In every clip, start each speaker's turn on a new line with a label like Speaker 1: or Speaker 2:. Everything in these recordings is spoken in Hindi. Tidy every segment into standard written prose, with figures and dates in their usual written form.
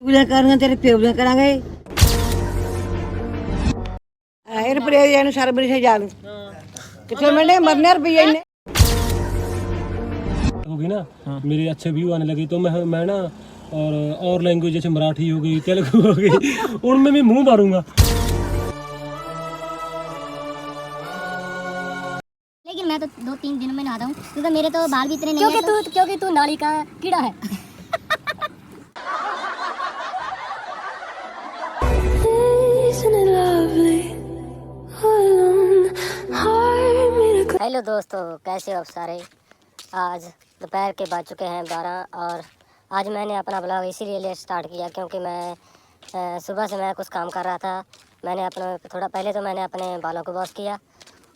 Speaker 1: ਚੁਗਲੀਆਂ ਕਰਾਂਗੇ ਤੇਰੇ ਪਿਓ ਦੀਆਂ ਕਰਾਂਗੇ। ਇਹਨ ਪਰੇ ਇਹਨੂੰ ਸਰਬਰੀ ਸੇ ਜਾ ਲੂ कितने महीने मरने रुपये इन्ने
Speaker 2: होगी ना। मेरे अच्छे व्यू आने लगे तो मैं ना और लैंग्वेज जैसे मराठी हो गई, तेलुगु हो गई, उनमें भी मुंह मारूंगा।
Speaker 3: लेकिन मैं तो 2-3 दिनों में नहाता हूँ क्योंकि मेरे तो बाल भी इतने नहीं है। क्योंकि तू नाली का कीड़ा है। हेलो दोस्तों, कैसे हो आप सारे। आज दोपहर के बज चुके हैं 12 और आज मैंने अपना ब्लॉग इसीलिए स्टार्ट किया क्योंकि मैं सुबह से मैं कुछ काम कर रहा था। मैंने अपने थोड़ा पहले तो मैंने अपने बालों को वॉश किया,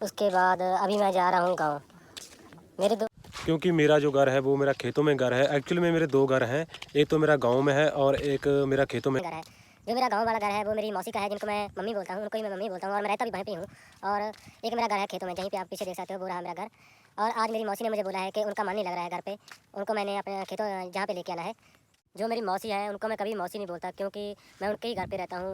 Speaker 3: उसके बाद अभी मैं जा रहा हूँ गाँव। मेरे दो
Speaker 2: क्योंकि मेरा जो घर है वो मेरा खेतों में घर है। एक्चुअली में मेरे दो घर हैं, एक तो मेरा गाँव में है और एक मेरा खेतों में
Speaker 3: घर है। जो मेरा गांव वाला घर है वो मेरी मौसी का है, जिनको मैं मम्मी बोलता हूँ, उनको ही मैं मम्मी बोलता हूँ और मैं रहता भी वहीं पे हूँ। और एक मेरा घर है खेतों में, जहीं पे आप पीछे देख सकते हो, वो रहा मेरा घर। और आज मेरी मौसी ने मुझे बोला है कि उनका मन नहीं लग रहा है घर पे, उनको मैंने अपने खेतों जहाँ पे लेके आना है। जो मेरी मौसी है उनको मैं कभी मौसी नहीं बोलता क्योंकि मैं उनके ही घर पे रहता हूँ,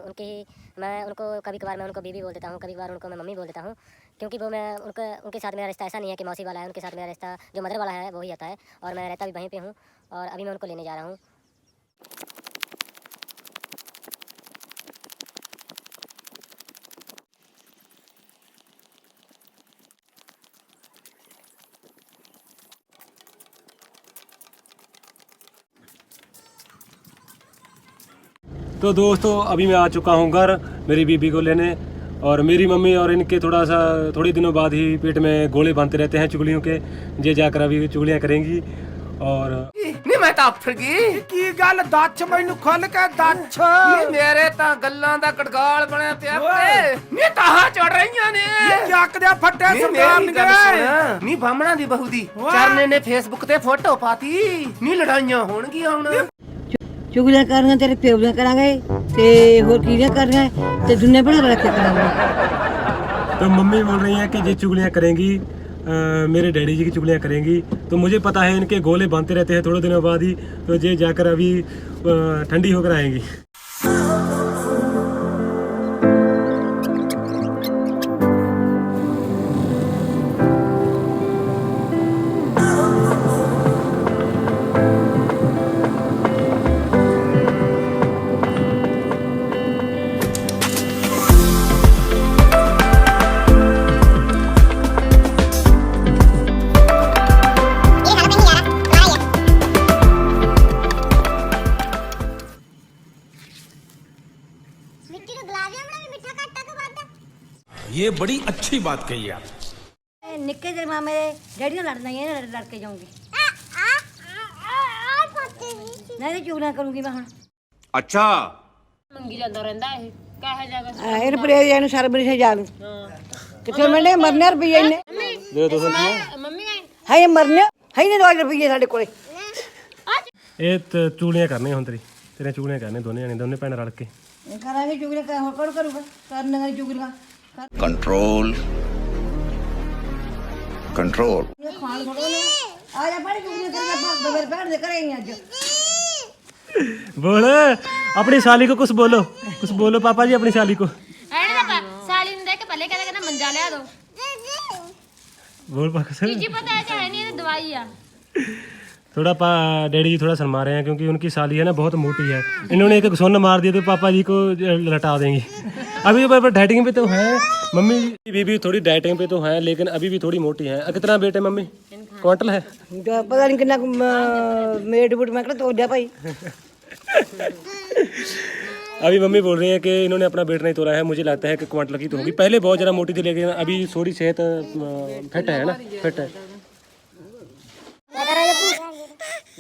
Speaker 3: मैं उनको कभी कभार मैं उनको बीबी बोल देता हूँ, कभी कभार उनको मैं मम्मी बोल देता हूँ। क्योंकि वो मैं उनके साथ मेरा रिश्ता ऐसा नहीं है कि मौसी वाला है, उनके साथ मेरा रिश्ता जो मदर वाला है वही आता है। और मैं रहता भी वहीं पर हूँ और अभी मैं उनको लेने जा रहा हूँ।
Speaker 2: तो दोस्तों अभी मैं आ चुका हूँ घर मेरी बीबी को लेने। और मेरी मम्मी और इनके थोड़ी दिनों बाद ही पेट में गोले बांधते रहते हैं चुगलियों के। जे जाकर अभी चुगलियाँ करेंगी। और
Speaker 4: नहीं मैं ਤਾਂ ਅੱਫੜ ਗਈ ਕੀ ਗੱਲ ਦੱਛ ਮੈਨੂੰ ਖੁੱਲ ਕੇ ਦੱਛ ਮੇਰੇ ਤਾਂ ਗੱਲਾਂ ਦਾ ਕੜਗਾਲ ਬਣਿਆ ਪਿਆ ਤੇ ਨੀ ਤਾਹਾਂ ਚੜ ਰਹੀਆਂ ਨੇ ਚੱਕ ਦੇ ਫੱਟੇ ਸਰਦਾਰ ਨੇ ਨੀ ਬਾਹਮਣਾ ਦੀ ਬਹੂ ਦੀ ਚਰਨੇ ਨੇ ਫੇਸਬੁੱਕ ਤੇ ਫੋਟੋ ਪਾਤੀ ਨੀ ਲੜਾਈਆਂ ਹੋਣਗੀਆਂ ਹੁਣ।
Speaker 1: ਚੁਗਲੀਆਂ ਕਰਾਂਗੇ ਤੇਰੇ ਪਿਓ ਦੀਆਂ ਕਰਾਂਗੇ ਤੇ ਹੋਰ ਕਿਹਦੀਆਂ ਕਰਾਂਗੇ ਤੇ ਦੁਨੀਆ ਬਣਾ ਕੇ ਰੱਖਿਆ ਕਰਾਂਗੇ।
Speaker 2: तो मम्मी बोल रही हैं कि ये चुगलियाँ करेंगी, मेरे डैडी जी की चुगलियाँ करेंगी। तो मुझे पता है इनके गोले बांधते रहते हैं थोड़े दिनों बाद ही, तो ये जाकर अभी ठंडी होकर आएंगी।
Speaker 5: ये बड़ी अच्छी बात कही आप।
Speaker 1: निक्के जे मां मेरे डैडी ਨਾਲ ਲੜਨਾ ਹੀ ਹੈ, ਲੜ ਕੇ ਜਾਊਂਗੀ। ਨਹੀਂ ਚੁਗਲੀਆਂ ਕਰੂੰਗੀ ਮੈਂ ਹੁਣ।
Speaker 6: ਅੱਛਾ
Speaker 7: ਮੰਗੀ ਜਾਂਦਾ ਰਹਿੰਦਾ ਇਹ ਕਹੇ ਜਾਗਾ
Speaker 1: ਇਹਨ ਪਰੇ ਇਹਨੂੰ ਸਰਬਰੀ ਸੇ ਜਾ ਲੂ ਕਿਤਨੇ ਮਹੀਨੇ ਮਰਨੇ ਰੁਪਏ ਇੰਨੇ
Speaker 7: ਮੰਮੀ
Speaker 1: ਹੈ ਮਰਨੇ ਹੈ ਨਹੀਂ 2 ਰੁਪਏ ਸਾਡੇ ਕੋਲੇ।
Speaker 2: ਇਹ ਚੁਗਲੀਆਂ ਕਰਨੀਆਂ ਹੁਣ ਤੇਰੇ ਚੁਗਲੀਆਂ ਕਰਨੇ ਦੋਨੇ ਜਾਣੇ, ਦੋਨੇ ਭੈਣ ਰਲ ਕੇ
Speaker 1: ਕਰਾਂਗੇ ਚੁਗਲੀਆਂ। ਹੋਰ ਕੌਣ ਕਰੂਗਾ ਕਰਨ ਵਾਲੀ ਚੁਗਲੀਆਂ।
Speaker 6: ਕੰਟਰੋਲ ਕੰਟਰੋਲ
Speaker 1: ਖਾਣ ਥੋੜਾ ਨੇ ਆ ਜਾ ਬੜੀ ਚੁਗਲੀਆਂ ਕਰਕੇ ਆਪਾਂ ਬਗੈਰ ਭੈਣ ਦੇ ਘਰੇ ਹੀ ਅੱਜ।
Speaker 2: बोल अपनी साली को कुछ बोलो पापा जी अपनी साली को।
Speaker 7: ਐਨੇ ਤਾਂ ਸਾਲੀ ਨੂੰ ਦੇਖ ਕੇ ਪਹਿਲੇ ਕਹਿੰਦਾ ਮੰਜਾ ਲਿਆ ਦੋ।
Speaker 2: बोल पापा
Speaker 7: ਜੀ ਪਤਾ ਹੈ ਚਾਹੇ ਨਹੀਂ ਇਹ ਦਵਾਈ ਆ।
Speaker 2: थोड़ा डैडी जी थोड़ा शर्मा रहे हैं क्योंकि उनकी साली है ना बहुत मोटी है। इन्होंने एक सुन मार दिया तो पापा जी को लटा देंगी। अभी तो डाइटिंग पे तो है मम्मी बीबी, थोड़ी डाइटिंग पे तो है लेकिन अभी भी थोड़ी मोटी है। कितना बेटे मम्मी क्वांटल है
Speaker 1: पता नहीं कितना मेट बूट मैं तो दिया भाई।
Speaker 2: अभी मम्मी बोल रही है कि इन्होंने अपना वेट नहीं तोड़ा है, मुझे लगता है कि क्वांटल की तो होगी। पहले बहुत ज़्यादा मोटी थी लेकिन अभी थोड़ी सेहत फिट है ना, फिट है।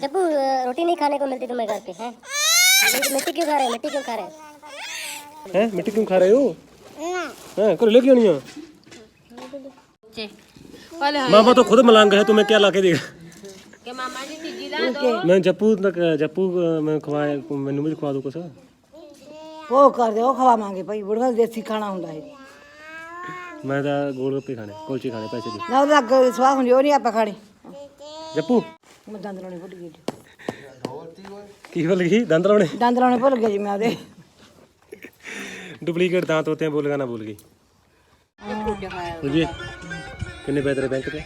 Speaker 3: जब्बू रोटी नहीं खाने को मिलती तुम्हें घर पे हैं? मिट्टी क्यों खा रहे हो? मिट्टी क्यों खा रहे हो?
Speaker 2: हैं मिट्टी क्यों खा रहे हो? हैं कर ले क्यों नहीं हो? मामा तो खुद मलंग है, तुम्हें क्या लाके देगा?
Speaker 7: ਕਿ ਮਾਮਾ ਜੀ ਤੀਜੀ ਲਾ ਦੋ।
Speaker 2: मैं जप्पू मैं खवाए मैनू भी खवा दो कुछ।
Speaker 1: ਉਹ ਕਰਦੇ ਉਹ ਖਵਾਵਾਂਗੇ ਭਾਈ, ਬੁੜੀਆਂ ਦੇਸੀ ਖਾਣਾ ਹੁੰਦਾ ਹੈ।
Speaker 2: मैं तो गोलगप्पे खाने, कुलचे खाने, पैसे दे।
Speaker 1: ਨਾ ਉਹਦਾ ਅੱਗ ਸਵਾਹ ਹੁੰਦੀ ਉਹ ਨਹੀਂ ਆਪਾਂ ਖਾਣੀ।
Speaker 2: जप्पू
Speaker 1: ਮੈਂ ਦੰਦ ਲਾਉਣੇ ਭੁੱਲ ਗਈ।
Speaker 2: ਕੀ ਭੁੱਲ ਗਈ? ਦੰਦ ਲਾਉਣੇ।
Speaker 1: ਦੰਦ ਲਾਉਣੇ ਭੁੱਲ ਗਿਆ ਜੀ ਮੈਂ ਉਹਦੇ।
Speaker 2: ਡੁਪਲੀਕੇਟ दांत होते हैं, बोलेगा ना भूल गई। जी कितने पैसे तेरे बैंक पे?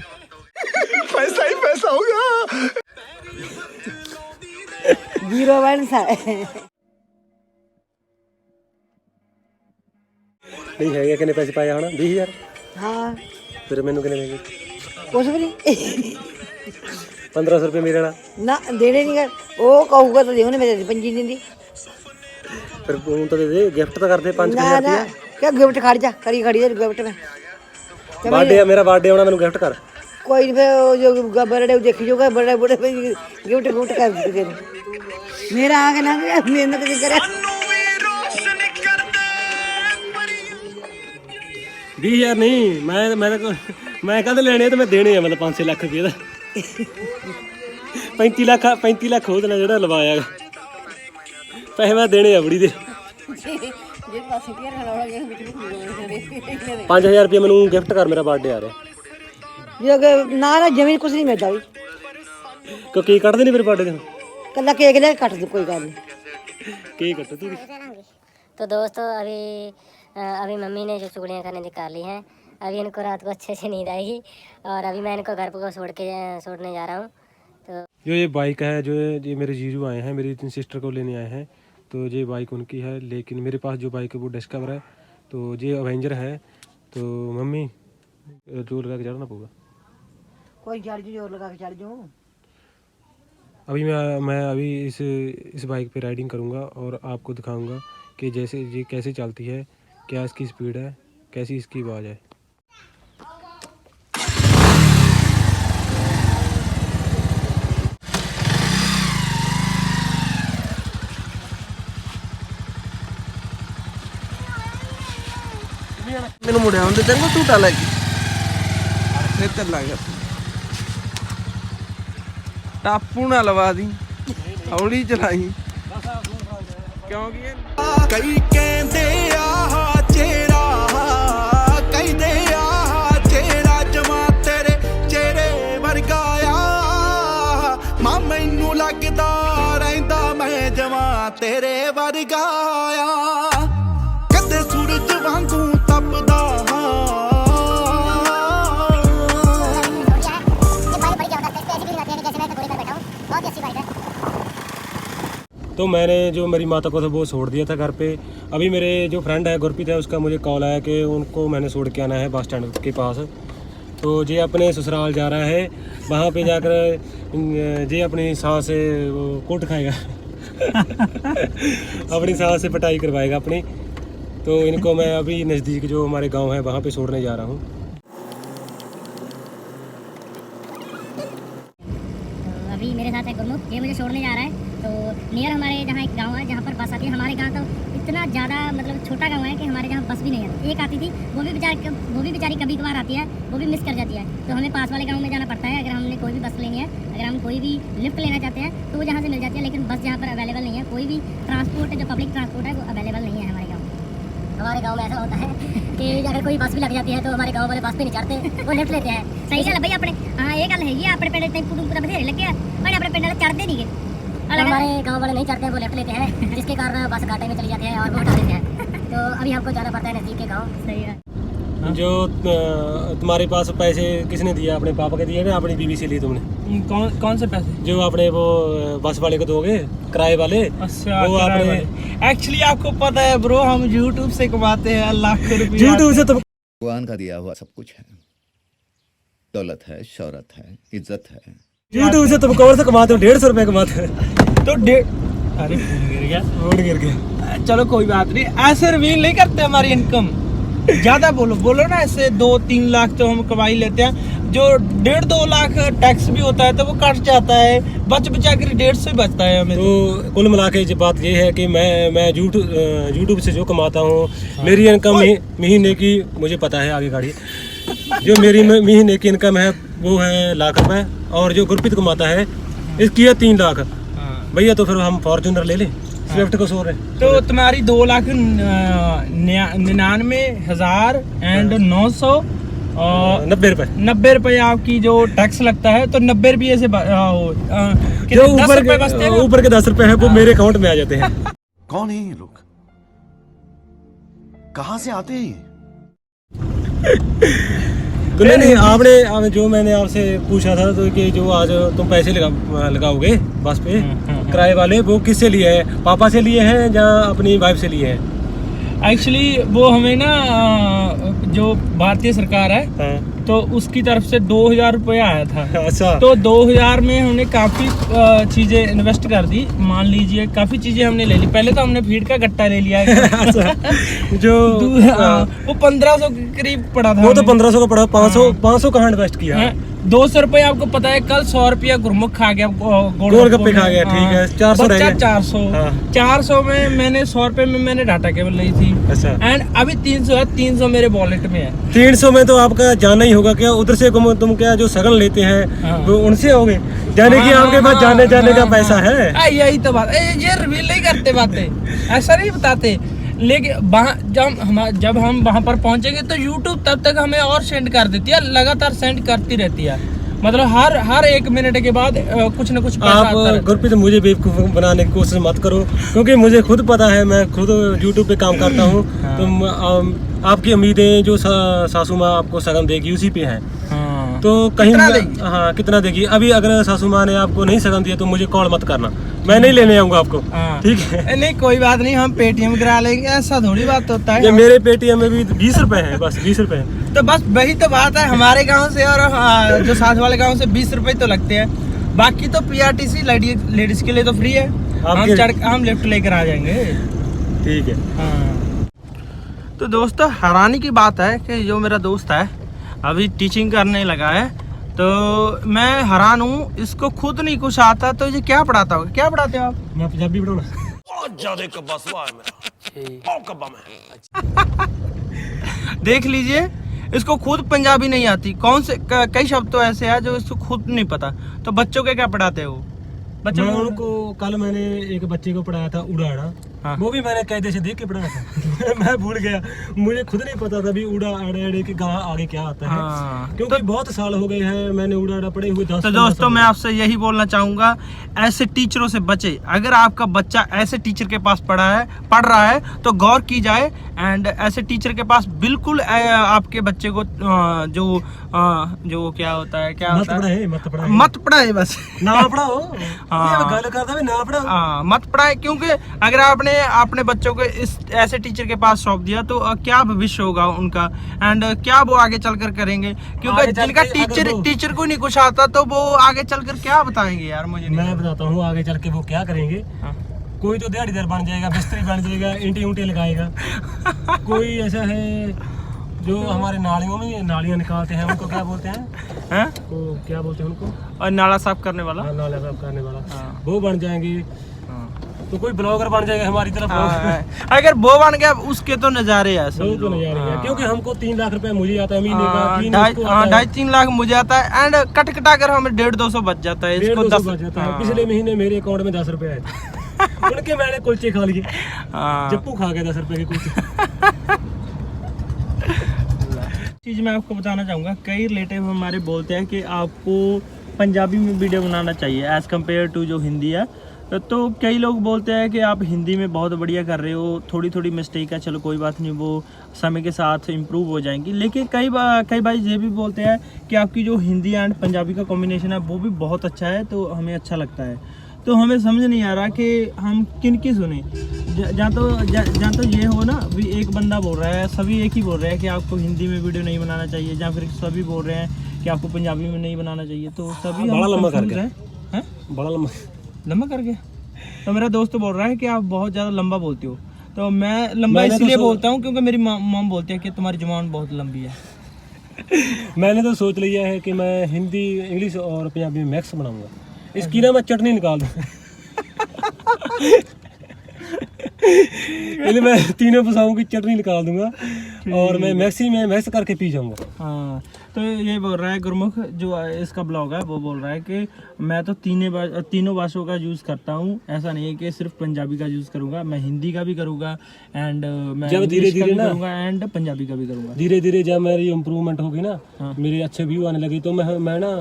Speaker 4: पैसा ही पैसा होगा।
Speaker 1: जीरो बैलेंस है।
Speaker 2: नहीं है कितने पैसे पाए होना? 20,000।
Speaker 1: हाँ
Speaker 2: फिर मैनू कितने देंगे?
Speaker 1: कुछ भी नहीं।
Speaker 2: 1500 रुपये मेरे वाला।
Speaker 1: ना देने नहीं कर, वो कहूँगा तो देखो ना, मेरे पंजी नहीं दी।
Speaker 2: फिर हूँ तो दे दे, गिफ्ट तो कर दे 5,000
Speaker 1: ना ना
Speaker 2: रुपया।
Speaker 1: क्या गिफ्ट खड़ जा, खड़ी खड़ी है गिफ्ट में।
Speaker 2: बर्थडे मेरा बर्थडे होना, मैनू गिफ्ट कर।
Speaker 1: कोई नहीं, फिर वो जो बर्थडे देखी जो बड़े बड़े गिफ्ट गुफ्ट कर दे। मेरा आगे ना मेहनत नहीं करे।
Speaker 2: 20,000 नहीं, मैं कहते लेने तो मैं देने हैं, मतलब 5-6 लाख रुपये का। 35 लाख हो देना जो लवाया पैसे मैं देने हैं बुढ़ी दे। 5,000 रुपये मैनू गिफ्ट कर, मेरा बर्थडे आ रहा है।
Speaker 1: जो कि ना ना जमीन कुछ नहीं मिलता भी,
Speaker 2: क्यों केक कट दे नहीं मेरे बर्थडे दिन?
Speaker 1: कल्ला केक ले कट दो, कोई गल नहीं।
Speaker 2: केक कट तू।
Speaker 3: तो दोस्तों अभी मम्मी ने जो चुगलियाँ करने निकाल ली हैं, अभी इनको रात को अच्छे से नींद आएगी और अभी मैं इनको घर को छोड़ने जा रहा हूँ। तो
Speaker 2: जो ये बाइक है, जो ये मेरे जीजू आए हैं, मेरी सिस्टर को लेने आए हैं, तो ये बाइक उनकी है, लेकिन मेरे पास जो बाइक है वो डिस्कवर है, तो ये अवेंजर है। तो मम्मी जोर लगा के चढ़ना पड़ेगा।
Speaker 1: कोई चढ़ जो, जोर लगा के चढ़ जाऊँ।
Speaker 2: अभी मैं अभी इस बाइक पे राइडिंग करूँगा और आपको दिखाऊँगा कि जैसे ये कैसे चलती है, क्या इसकी स्पीड है, कैसी इसकी आवाज़ है।
Speaker 4: ਮੈਨੂੰ ਮੁੜਿਆ ਹੁੰਦੇ ਤੈਨੂੰ ਝੂਟਾ ਲੈ ਕੇ ਫਿਰ ਚੱਲਾਂਗੇ। ਟਾਪੂ ਨਾ ਲਵਾ ਦੀ, ਹੌਲੀ ਚਲਾਈ ਕਿਉਂਕਿ ਕਈ ਕਹਿੰਦੇ ਆਹ ਚਿਹਰਾ, ਕਹਿੰਦੇ ਆਹ ਚਿਹਰਾ ਜਮਾ ਤੇਰੇ ਚਿਹਰੇ ਵਰਗਾ ਆ। ਮਾਂ ਮੈਨੂੰ ਲੱਗਦਾ ਰਹਿੰਦਾ ਮੈਂ ਜਮਾ ਤੇਰੇ ਵਰਗਾ ਆ। ਕਦੇ ਸੂਰਜ ਵਾਂਗੂ ਤਪਦਾ
Speaker 2: तो मैंने जो मेरी माता को था वो छोड़ दिया था घर पे। अभी मेरे जो फ्रेंड है गुरप्रीत है, उसका मुझे कॉल आया कि उनको मैंने छोड़ के आना है बस स्टैंड के पास। तो ये अपने ससुराल जा रहा है, वहाँ पे जाकर ये अपनी सास से वो कोट खाएगा। अपनी सास से पिटाई करवाएगा अपनी। तो इनको मैं अभी नज़दीक जो हमारे गांव है वहाँ पे छोड़ने जा रहा हूँ।
Speaker 3: अभी मेरे साथ है गुरमुख, ये मुझे छोड़ने जा रहा है। तो नियर हमारे जहाँ एक गांव है जहाँ पर बस आती है। हमारे गांव तो इतना ज़्यादा मतलब छोटा गांव है कि हमारे जहाँ बस भी नहीं आती। एक आती थी, वो भी बेचारी कभी कभार आती है, वो भी मिस कर जाती है। तो हमें पास वाले गांव में जाना पड़ता है अगर हमने कोई भी बस लेनी है, अगर हम कोई भी लिफ्ट लेना चाहते हैं तो वो जहाँ से मिल जाती है। लेकिन बस जहाँ पर अवेलेबल नहीं है, कोई भी ट्रांसपोर्ट जो पब्लिक ट्रांसपोर्ट है वो अवेलेबल नहीं है हमारे गाँव में। हमारे गांव में ऐसा होता है कि अगर कोई बस भी लग जाती है तो हमारे गांव वाले बस पे नहीं चढ़ते, वो लिफ्ट लेते हैं। सही गल है भाई अपने, हाँ ये गल है, अपने पिंड टेंपू टूपू बथेरे लगे हैं पर अपने पिंड वाले चढ़ते नहीं गए। हमारे गांव वाले नहीं चढ़ते हैं, वो लिफ्ट लेते हैं, जिसके कारण बस घाटे में चली जाती है और वो उठा देते हैं। तो अभी हमको जाना पड़ता है नज़दीक के गाँव। सही है।
Speaker 2: जो तुम्हारे पास पैसे किसने दिया? अपने पापा के दिए ना अपनी बीवी से लिए तुमने?
Speaker 8: कौन से पैसे?
Speaker 2: जो अपने वो बस वाले को दोगे, किराए वाले।
Speaker 8: अच्छा,
Speaker 2: वो आपने
Speaker 8: एक्चुअली आपको पता है ब्रो, हम यूट्यूब से कमाते हैं लाख रुपए।
Speaker 2: यूट्यूब से तो
Speaker 6: भगवान का दिया हुआ सब कुछ है, दौलत है, शौहरत है, इज्जत है।
Speaker 2: यूट्यूब से तुम कौन से कमाते हो? 150 रुपए कमाते हो।
Speaker 8: तो अरे फोन गिर गया,
Speaker 2: रोड गिर गया।
Speaker 8: चलो कोई बात नहीं, ऐसे रिवील नहीं करते हमारी इनकम। ज्यादा बोलो ना, ऐसे 2-3 लाख तो हम कमाई लेते हैं, जो 1.5-2 लाख टैक्स भी होता है तो वो कट जाता है, बच बचा कर 150 ही बचता है हमें।
Speaker 2: तो कुल मिला के बात ये है कि मैं यूट्यूब से जो कमाता हूँ, मेरी इनकम महीने की मुझे पता है, आगे गाड़ी जो मेरी महीने की इनकम है वो है लाख रुपए, और जो गुरप्रीत कमाता है इसकी है 3 लाख। भैया तो फिर हम फॉर्च्यूनर ले लें, स्विफ्ट को सो रहे।
Speaker 8: तो तुम्हारी 2,99,900 और
Speaker 2: 90 रुपए
Speaker 8: 90 रुपए आपकी जो टैक्स लगता है, तो 90 रुपये से
Speaker 2: जो ऊपर के 10 रुपए है वो मेरे अकाउंट में आ जाते हैं।
Speaker 5: कौन है ये लोग, कहां से आते हैं ये?
Speaker 2: तो नहीं आपने जो मैंने आपसे पूछा था तो कि जो आज तुम पैसे लगाओगे बस पे किराए वाले, वो किससे लिए हैं? पापा से लिए हैं या अपनी वाइफ से लिए हैं?
Speaker 8: एक्चुअली वो हमें ना जो भारतीय सरकार है
Speaker 2: हाँ।
Speaker 8: तो उसकी तरफ से 2000 रुपये आया था।
Speaker 2: अच्छा।
Speaker 8: तो 2000 में हमने काफ़ी चीज़ें इन्वेस्ट कर दी, मान लीजिए काफ़ी चीज़ें हमने ले ली। पहले तो हमने फीड का गट्टा ले लिया है।
Speaker 2: अच्छा। जो
Speaker 8: वो 1500 के करीब पड़ा था।
Speaker 2: वो तो 1500 का पड़ा, 500 कहाँ इन्वेस्ट किया?
Speaker 8: 200 रुपये आपको पता है, कल 100 रुपया गुरमुख खा गया,
Speaker 2: गोलगप्पे खा गया। ठीक है, 400 रह गए।
Speaker 8: 400 में मैंने 100 रुपये में मैंने डाटा केबल ली थी।
Speaker 2: अच्छा।
Speaker 8: एंड अभी 300 है, 300 मेरे वॉलेट में है।
Speaker 2: 300 में तो आपका जाना ही होगा क्या? उधर से तुम क्या जो सगन लेते हैं वो उनसे होगे जाने की? आपके पास जाने का पैसा है?
Speaker 8: यही तो बात, ये रिवील नहीं करते बातें, ऐसा नहीं बताते। लेकिन जब हम वहाँ पर पहुँचेंगे तो YouTube तब तक हमें और सेंड कर देती है, लगातार सेंड करती रहती है। मतलब हर 1 मिनट के बाद कुछ न कुछ पैसा आता रहता है।
Speaker 2: आप गुरप्रीत मुझे बेवकूफ़ बनाने की कोशिश मत करो, क्योंकि मुझे खुद पता है, मैं खुद YouTube पे काम करता हूँ। तो आपकी उम्मीदें जो सासू माँ आपको सगन देगी उसी पे हैं। तो कहीं कितना देगी? अभी अगर सासू माँ ने आपको नहीं सगन दिया तो मुझे कॉल मत करना, मैं नहीं लेने आऊंगा आपको। ठीक है?
Speaker 8: नहीं कोई बात नहीं, हम पेटीएम करा लेंगे, ऐसा थोड़ी बात होता है।
Speaker 2: ये मेरे पेटीएम में भी 20 रुपए है, बस 20 रुपए है।
Speaker 8: तो बस वही तो बात है, हमारे गांव से और जो साथ वाले गांव से 20 रुपए तो लगते हैं। बाकी तो PRTC लेडीज के लिए तो फ्री है, हम लिफ्ट लेकर आ जाएंगे।
Speaker 2: ठीक है।
Speaker 8: तो दोस्तों हैरानी की बात है कि जो मेरा दोस्त है अभी टीचिंग करने लगा है, तो मैं हैरान हूँ, इसको खुद नहीं कुछ आता तो ये क्या पढ़ाता होगा? क्या पढ़ाते हो आप?
Speaker 2: मैं पंजाबी पढ़ाऊँ?
Speaker 5: बहुत ज्यादा कब्बा सवाल है मेरा, बहुत कब्बा में।
Speaker 8: देख लीजिए, इसको खुद पंजाबी नहीं आती, कई शब्द तो ऐसे हैं जो इसको खुद नहीं पता। तो बच्चों के क्या पढ़ाते हो?
Speaker 2: बच्चों उनको कल मैंने एक बच्चे को पढ़ाया था उड़ा, वो भी मैंने कायदे से देख के पढ़ाया था। मैं भूल गया, मुझे खुद नहीं पता था भी उड़ा अड़े के आगे क्या आता है। क्योंकि बहुत साल हो गए हैं मैंने उड़ा पढ़े हुए। तो
Speaker 8: दोस्तों मैं आपसे यही बोलना चाहूंगा, ऐसे टीचरों से बचे। अगर आपका बच्चा ऐसे टीचर के पास पढ़ रहा है तो गौर की जाए। एंड ऐसे टीचर के पास बिल्कुल आपके बच्चे को जो क्या होता है मत पढ़ाए बस
Speaker 2: ना पढ़ाओ। गल करता ना पढ़ाओ,
Speaker 8: मत पढ़ाए। क्योंकि अगर आपने अपने बच्चों को इस ऐसे टीचर के पास सौंप दिया तो क्या भविष्य होगा उनका, एंड क्या वो आगे चलकर करेंगे? क्योंकि जिनका टीचर को नहीं कुछ आता तो वो आगे चलकर क्या बताएंगे यार?
Speaker 2: मैं बताता हूँ आगे चल के वो क्या करेंगे। कोई तो दिहाड़ीदार बन जाएगा, मिस्त्री बन जाएगा, ईंटे लगाएगा। कोई ऐसा है जो हमारे नालियों में नालियाँ निकालते हैं, उनको क्या बोलते हैं? क्या बोलते हैं उनको?
Speaker 8: और नाला साफ करने वाला।
Speaker 2: नाला साफ करने वाला, वो बन जाएंगे। तो कोई ब्लॉगर बन जाएगा हमारी तरफ।
Speaker 8: अगर वो बन गया उसके तो नजारे हैं,
Speaker 2: तो नजारे हैं। क्योंकि हमको 3 लाख रुपए मुझे आता है महीने का,
Speaker 8: 2.5-3 लाख मुझे आता है। एंड कट कर हमें 150-200 बच जाता है। इसको 10 बच जाता है।
Speaker 2: पिछले महीने मेरे अकाउंट में 10 रुपए आए थे। उनके मैंने कुलचे खा लिए, जप्पू खा गया 10 रुपए के कुलचे।
Speaker 8: चीज़ मैं आपको बताना चाहूँगा, कई रिलेटिव हमारे बोलते हैं कि आपको पंजाबी में वीडियो बनाना चाहिए एज़ कम्पेयर टू जो हिंदी है। तो कई लोग बोलते हैं कि आप हिंदी में बहुत बढ़िया कर रहे हो, थोड़ी मिस्टेक है, चलो कोई बात नहीं, वो समय के साथ इम्प्रूव हो जाएंगी। लेकिन कई भाई ये भी बोलते हैं कि आपकी जो हिंदी एंड पंजाबी का कॉम्बिनेशन है वो भी बहुत अच्छा है, तो हमें अच्छा लगता है। तो हमें समझ नहीं आ रहा कि हम किन की सुने। जहाँ तो ये हो ना, भी एक बंदा बोल रहा है, सभी एक ही बोल रहे हैं कि आपको हिंदी में वीडियो नहीं बनाना चाहिए, या फिर सभी बोल रहे हैं कि आपको पंजाबी में नहीं बनाना चाहिए। तो सभी
Speaker 2: बड़ा लंबा
Speaker 8: करके तो मेरा दोस्त बोल रहा है कि आप बहुत ज़्यादा लंबा बोलते हो। तो मैं लंबा इसलिए बोलता हूँ क्योंकि मेरी मॉम बोलती है कि तुम्हारी जुबान बहुत लंबी है।
Speaker 2: मैंने तो सोच लिया है कि मैं हिंदी, इंग्लिश और पंजाबी में मिक्स बनाऊंगा। इसकी ना मैं चटनी निकाल दूँ। मैं तीनों भाषाओं की चटनी निकाल दूंगा और मैं मैक्सी में मिक्स करके पी जाऊंगा।
Speaker 8: तो ये बोल रहा है गुरमुख, जो इसका ब्लॉग है, वो बोल रहा है कि मैं तो तीनों भाषाओं का यूज़ करता हूँ। ऐसा नहीं है कि सिर्फ पंजाबी का यूज़ करूँगा, मैं हिंदी का भी करूँगा एंड मैं
Speaker 2: जब धीरे-धीरे ना
Speaker 8: करूँगा एंड पंजाबी का भी करूँगा।
Speaker 2: धीरे धीरे जब मेरी इम्प्रूवमेंट होगी ना, मेरे अच्छे व्यू आने लगे, तो मैं ना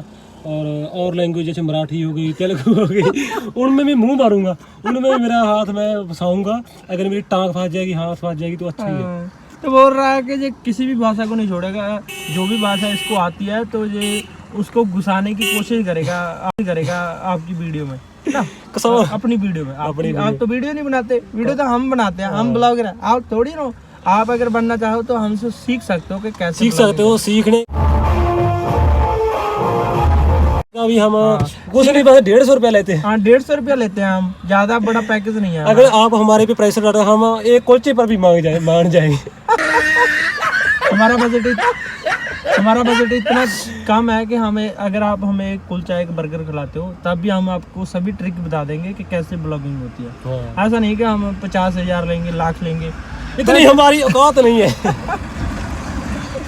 Speaker 2: और लैंग्वेज जैसे मराठी हो गई, तेलुगु हो गई, उनमें भी मुंह मारूंगा, उनमें मेरा हाथ मैं फंसाऊंगा। अगर मेरी टांग फंस जाएगी, हाथ फंस जाएगी तो अच्छा ही है।
Speaker 8: तो बोल रहा है कि ये किसी भी भाषा को नहीं छोड़ेगा, जो भी भाषा इसको आती है तो ये उसको घुसाने की कोशिश करेगा आपकी वीडियो में ना, अपनी वीडियो में। आप तो वीडियो नहीं बनाते, वीडियो तो हम बनाते हैं, हम ब्लॉगर हैं, आप थोड़ी ना। आप अगर बनना चाहो तो हमसे सीख सकते हो कि कैसे
Speaker 2: सीख सकते हो। सीखने अभी हम कुछ नहीं, बस 150 रुपया लेते हैं।
Speaker 8: हाँ, 150 रुपया लेते हैं हम, ज्यादा बड़ा पैकेज नहीं है।
Speaker 2: अगर आप हमारे पे प्रेशर डालो, हम एक कुलचे पर भी मान जाएंगे।
Speaker 8: हमारा बजट इतना कम है कि अगर आप हमें एक कुलचा एक बर्गर खिलाते हो, तब भी हम आपको सभी ट्रिक बता देंगे कि कैसे ब्लॉगिंग होती है। ऐसा नहीं कि हम 50,000 लेंगे, लाख लेंगे,
Speaker 2: इतनी हमारी औकात नहीं है।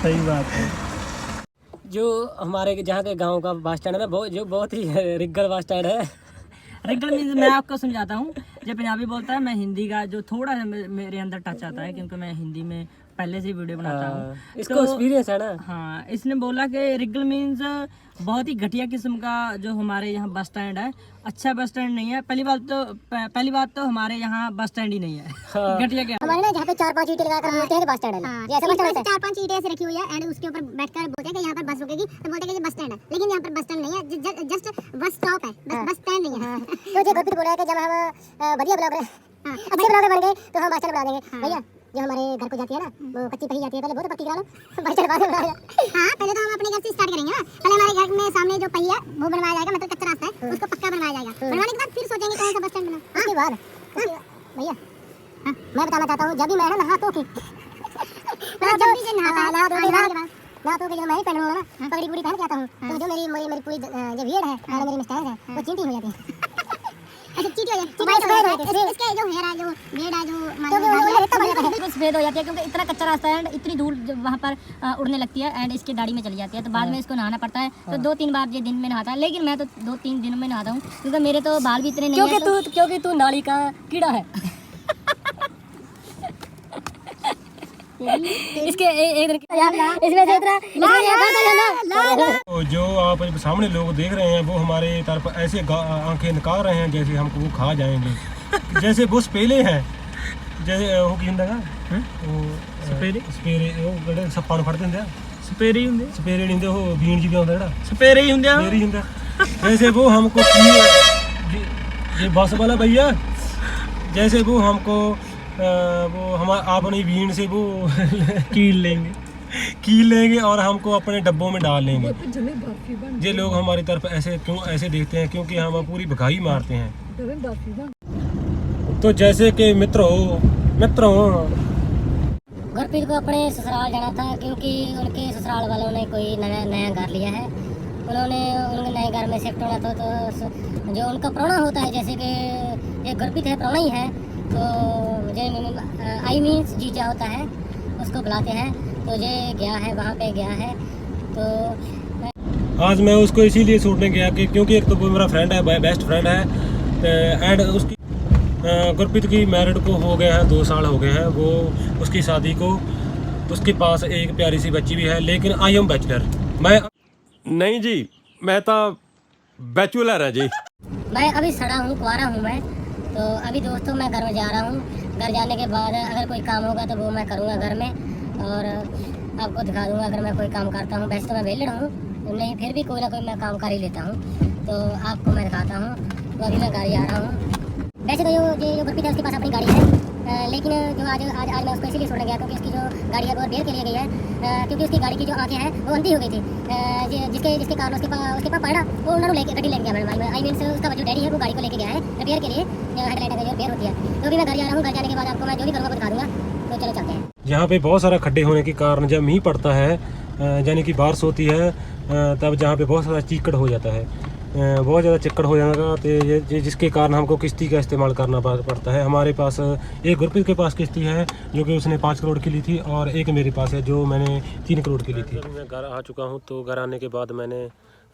Speaker 8: सही बात है।
Speaker 9: जो हमारे जहाँ के गांव का बस स्टैंड है ना, बहुत ही रिगल बस स्टैंड है।
Speaker 10: रिगल मीन्स मैं आपको समझाता हूँ। जब पंजाबी बोलता है, मैं हिंदी का जो थोड़ा सा मेरे अंदर टच आता है, क्योंकि मैं हिंदी में पहले से वीडियो बनाता हूँ,
Speaker 9: इसको एक्सपीरियंस है ना।
Speaker 10: हाँ, इसने बोला कि रिगल मीन्स बहुत ही घटिया किस्म का जो हमारे यहाँ बस स्टैंड है, अच्छा बस स्टैंड नहीं है। पहली बात तो हमारे यहाँ बस स्टैंड ही नहीं है। घटिया क्या
Speaker 3: हमारे ना जहाँ पे 4-5 ईंटें लगाकर बोलते हैं कि बस स्टैंड है। जैसे बस स्टैंड 4-5 ईंटें ऐसे रखी हुई है एंड उसके ऊपर बैठकर बोलते हैं कि यहाँ पर बस रुकेगी, तो बोलते हैं कि ये बस स्टैंड है, लेकिन यहाँ पर बस स्टैंड नहीं है, जस्ट बस स्टॉप है, बस स्टैंड नहीं है। तो ये गुरप्रीत बोला है कि जब हम बढ़िया ब्लॉगर अच्छे ब्लॉगर बन गए तो हम बस स्टैंड बना देंगे। भैया जो हमारे घर को जाती है ना, वो कच्ची पही जाती है, पहले वो तो पक्की करा लो, बस स्टैंड बाद में बनाया। हाँ, पहले तो हम अपने घर से स्टार्ट करेंगे ना। पहले हमारे घर में सामने जो पही है वो बनवाया जाएगा, मतलब कच्चा रास्ता है, उसको पक्का बनवाया जाएगा। बनवाने के बाद फिर सोचेंगे कौन सा बस स्टैंड बना। उसके बाद भैया मैं बताना चाहता हूँ, जब भी मैं नहा धो के जो मैं ही पहनूंगा ना, पगड़ी पूरी पहन के आता हूँ, तो जो मेरी पूरी जो बियर्ड है, मेरी मुस्टैच है, वो चींटी हो जाती है। अच्छा, चींटी हो जाती है, इसके जो हेयर है, जो बियर्ड है, जो बिल्कुल सफेद हो जाती है, क्योंकि इतना कच्चा रास्ता है एंड इतनी दूर वहाँ पर उड़ने लगती है एंड इसकी दाढ़ी में चली जाती है, तो बाद में इसको नहाना पड़ता है। तो 2-3 बार ये दिन में नहाता है, लेकिन मैं तो 2-3 दिनों में नहाता हूँ, क्योंकि मेरे तो बाल भी इतने नहीं है।
Speaker 10: क्योंकि तू नाली का कीड़ा है।
Speaker 3: इसके एक दिन इसमें से इतना
Speaker 2: तो जो आप सामने लोग देख रहे हैं, वो हमारे तरफ ऐसे आंखें निकाल रहे हैं जैसे हमको वो खा जाएंगे। जैसे वो स्पेले हैं, जैसे वो की ਹੁੰਦਾ ਸਪੇਰੇ ਉਹ ਜਿਹੜੇ ਸੱਪਾਂ ਨੂੰ ਫੜਦੇ ਹੁੰਦੇ ਆ,
Speaker 8: ਸਪੇਰੇ ਹੀ ਹੁੰਦੇ
Speaker 2: ਸਪੇਰੇ ਨਹੀਂ ਹੁੰਦੇ, ਉਹ ਬੀਨ ਜੀ ਦਾ ਹੁੰਦਾ ਜਿਹੜਾ
Speaker 8: ਸਪੇਰੇ ही ਹੁੰਦੇ ਆ।
Speaker 2: ਸਪੇਰੇ ही ਹੁੰਦਾ। जैसे वो हमको ये बस वाला भैया, जैसे वो हमको वो हम अपनी बीन से वो कील लेंगे और हमको अपने डब्बों में डाल लेंगे। ये लोग हमारी तरफ ऐसे देखते हैं क्योंकि हम पूरी भगाई मारते हैं। तो जैसे कि मित्रों
Speaker 3: गुरप्रीत को अपने ससुराल जाना था, क्योंकि उनके ससुराल वालों ने कोई नया घर लिया है। उन्होंने नए घर में शिफ्ट होना था, तो जो उनका प्राहुणा होता है, जैसे कि ये गुरप्रीत है, प्राहुणा ही है, तो आई मीन्स जीजा होता है, उसको बुलाते हैं। तो ये गया है, वहाँ पे गया है। तो
Speaker 2: आज मैं उसको इसीलिए छोड़ने गया कि क्योंकि एक तो वो मेरा फ्रेंड है, बेस्ट फ्रेंड है, एंड उसकी गुरप्रीत की मैरिड को हो गए हैं 2 साल हो गए हैं, वो उसकी शादी को, उसके पास एक प्यारी सी बच्ची भी है, लेकिन आई एम बैचलर। मैं
Speaker 5: नहीं जी, मैं तो बैचलर है जी।
Speaker 3: मैं अभी सड़ा हूँ, कुंवारा हूँ मैं। तो अभी दोस्तों मैं घर में जा रहा हूँ। घर जाने के बाद अगर कोई काम होगा तो वो मैं करूँगा घर में, और आपको दिखा दूँगा अगर मैं कोई काम करता हूँ। वैसे तो मैं वेलड़ हूँ, नहीं फिर भी कोई ना कोई मैं काम कर ही लेता हूँ, तो आपको मैं दिखाता हूँ। तो अभी मैं गाड़ी आ रहा हूँ। वैसे तो जो गुरप्रीत है, उसके पास अपनी गाड़ी है, लेकिन जो आज मैं उसको इसीलिए छोड़ने गया क्योंकि उसकी जो गाड़ी है वो रिपेयर के लिए गई है, क्योंकि उसकी गाड़ी की जो आंखें हैं वो अंधी हो गई थी। जिसके कारण उसके पापा है ना, वो उन्होंने गड्डी लेके गया मैडम। आई मीन उसका जो डैडी है वो गाड़ी को लेके गया है रिपेयर के लिए, हेडलाइट का जो रिपेयर होती है। तो अभी मैं घर जा रहा हूँ। घर जाने के बाद आपको मैं जो भी करूँगा वो दिखा दूँगा। तो चलो चलते हैं।
Speaker 2: यहाँ पे बहुत सारा खड्डे होने के कारण जब मींह पड़ता है, यानी कि बारिश होती है, तब जहाँ पे बहुत सारा चीकड़ हो जाता है। बहुत ज़्यादा चिक्कड़ हो जाएगा, तो जिसके कारण हमको किश्ती का इस्तेमाल करना पड़ता है। हमारे पास एक गुरप्रीत के पास किश्ती है जो कि उसने 5 करोड़ की ली थी, और एक मेरे पास है जो मैंने 3 करोड़ की ली थी। मैं घर आ चुका हूँ, तो घर आने के बाद मैंने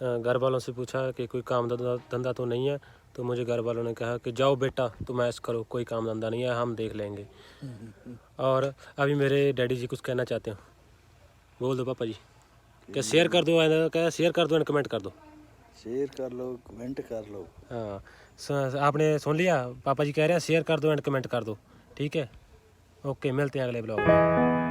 Speaker 2: घर वालों से पूछा कि कोई काम धंधा तो नहीं है, तो मुझे घर वालों ने कहा कि जाओ बेटा तुम ऐश करो, कोई काम धंधा नहीं है, हम देख लेंगे। और अभी मेरे डैडी जी कुछ कहना चाहते हो, बोल दो पापा जी। क्या शेयर कर दो, क्या शेयर कर दो एंड कमेंट कर दो।
Speaker 11: शेयर कर लो, कमेंट कर लो।
Speaker 2: हाँ, आपने सुन लिया, पापा जी कह रहे हैं शेयर कर दो एंड कमेंट कर दो, ठीक है। ओके, मिलते हैं अगले ब्लॉग में।